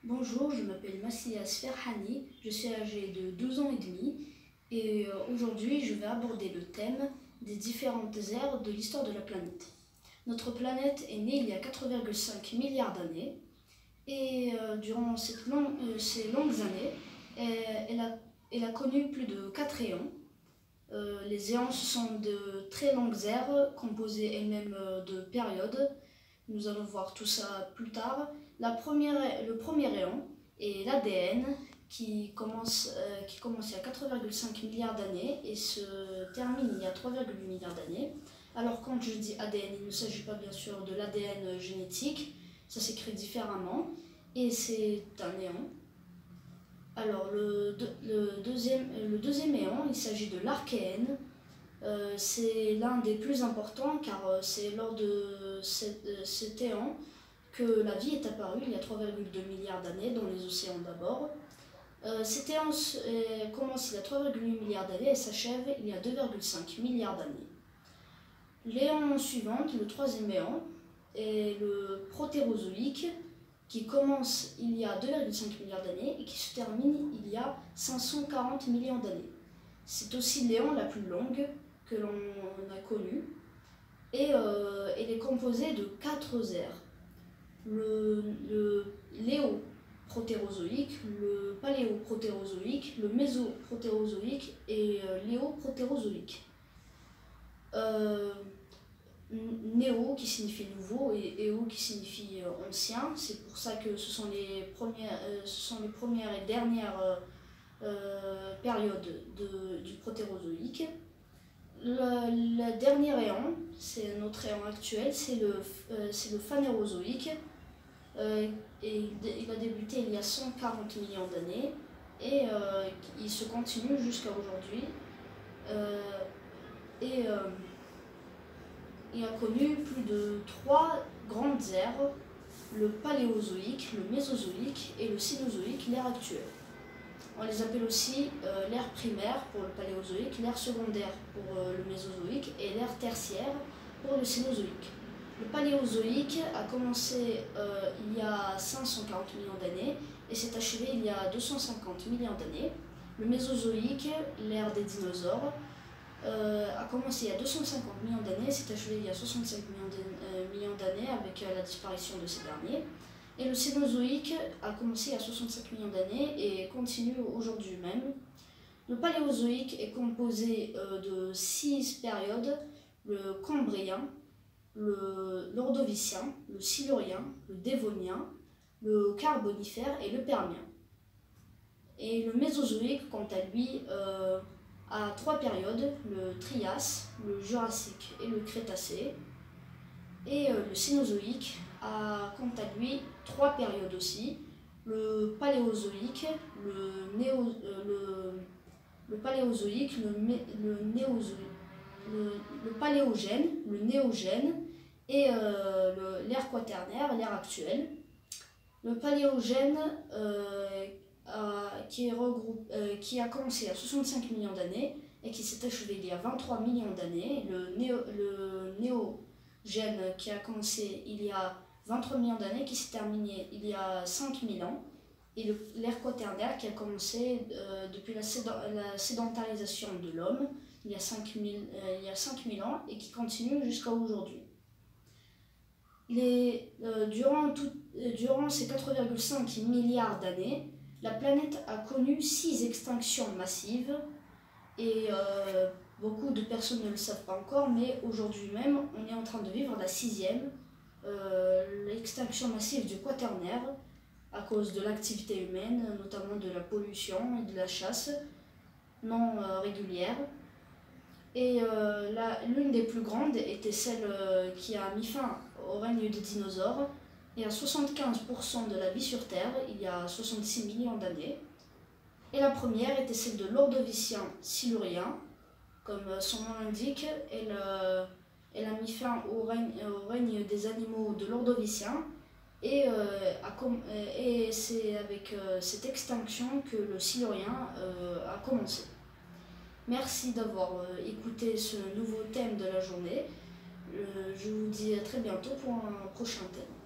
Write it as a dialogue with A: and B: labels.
A: Bonjour, je m'appelle Massias Ferhani, je suis âgée de 12 ans et demi et aujourd'hui je vais aborder le thème des différentes ères de l'histoire de la planète. Notre planète est née il y a 4,5 milliards d'années et durant ces longues années, elle a connu plus de 4 éons. Les éons ce sont de très longues ères composées elles-mêmes de périodes. Nous allons voir tout ça plus tard. Le premier éon est l'ADN qui commence il y a 4,5 milliards d'années et se termine il y a 3,8 milliards d'années. Alors quand je dis ADN, il ne s'agit pas bien sûr de l'ADN génétique, ça s'écrit différemment et c'est un éon. Alors le deuxième éon, il s'agit de l'Archéenne. C'est l'un des plus importants car c'est lors de cet éon que la vie est apparue il y a 3,2 milliards d'années dans les océans d'abord. Cet éon commence il y a 3,8 milliards d'années et s'achève il y a 2,5 milliards d'années. L'éon suivant, le troisième éon, est le Protérozoïque qui commence il y a 2,5 milliards d'années et qui se termine il y a 540 millions d'années. C'est aussi l'éon la plus longue que l'on a connue et elle est composée de 4 ères. Le Léoprotérozoïque, le Paléoprotérozoïque, le Mésoprotérozoïque et l'Éoprotérozoïque. Néo qui signifie nouveau et éo qui signifie ancien. C'est pour ça que ce sont les premières et dernières périodes du Protérozoïque. Le dernier éon, c'est notre éon actuel, c'est le Phanérozoïque. Et il a débuté il y a 140 millions d'années et il se continue jusqu'à aujourd'hui. Il a connu plus de 3 grandes ères, le Paléozoïque, le Mésozoïque et le Cénozoïque, l'ère actuelle. On les appelle aussi l'ère primaire pour le Paléozoïque, l'ère secondaire pour le Mésozoïque et l'ère tertiaire pour le Cénozoïque. Le Paléozoïque a commencé il y a 540 millions d'années et s'est achevé il y a 250 millions d'années. Le Mésozoïque, l'ère des dinosaures, a commencé il y a 250 millions d'années et s'est achevé il y a 65 millions d'années avec la disparition de ces derniers. Et le Cénozoïque a commencé il y a 65 millions d'années et continue aujourd'hui même. Le Paléozoïque est composé de 6 périodes, le Cambrien, l'Ordovicien, le Silurien, le Dévonien, le Carbonifère et le Permien. Et le Mésozoïque, quant à lui, a 3 périodes, le Trias, le Jurassique et le Crétacé. Et le Cénozoïque a quant à lui 3 périodes aussi, le Paléozoïque, le Paléozoïque, le Paléogène, le Néogène et l'ère quaternaire, l'ère actuelle. Le Paléogène qui a commencé il y a 65 millions d'années et qui s'est achevé il y a 23 millions d'années. Le Néogène qui a commencé il y a 23 millions d'années, qui s'est terminé il y a 5000 ans. Et l'ère quaternaire qui a commencé depuis la sédentarisation de l'homme il y a 5000 ans et qui continue jusqu'à aujourd'hui. Durant ces 4,5 milliards d'années, la planète a connu 6 extinctions massives et beaucoup de personnes ne le savent pas encore, mais aujourd'hui même, on est en train de vivre la 6e, l'extinction massive du Quaternaire à cause de l'activité humaine, notamment de la pollution et de la chasse non régulière. Et l'une des plus grandes était celle qui a mis fin au règne des dinosaures et à 75% de la vie sur Terre il y a 66 millions d'années. Et la première était celle de l'Ordovicien silurien. Comme son nom l'indique, elle a mis fin au règne des animaux de l'Ordovicien et c'est avec cette extinction que le silurien a commencé. Merci d'avoir écouté ce nouveau thème de la journée. Je vous dis à très bientôt pour un prochain thème.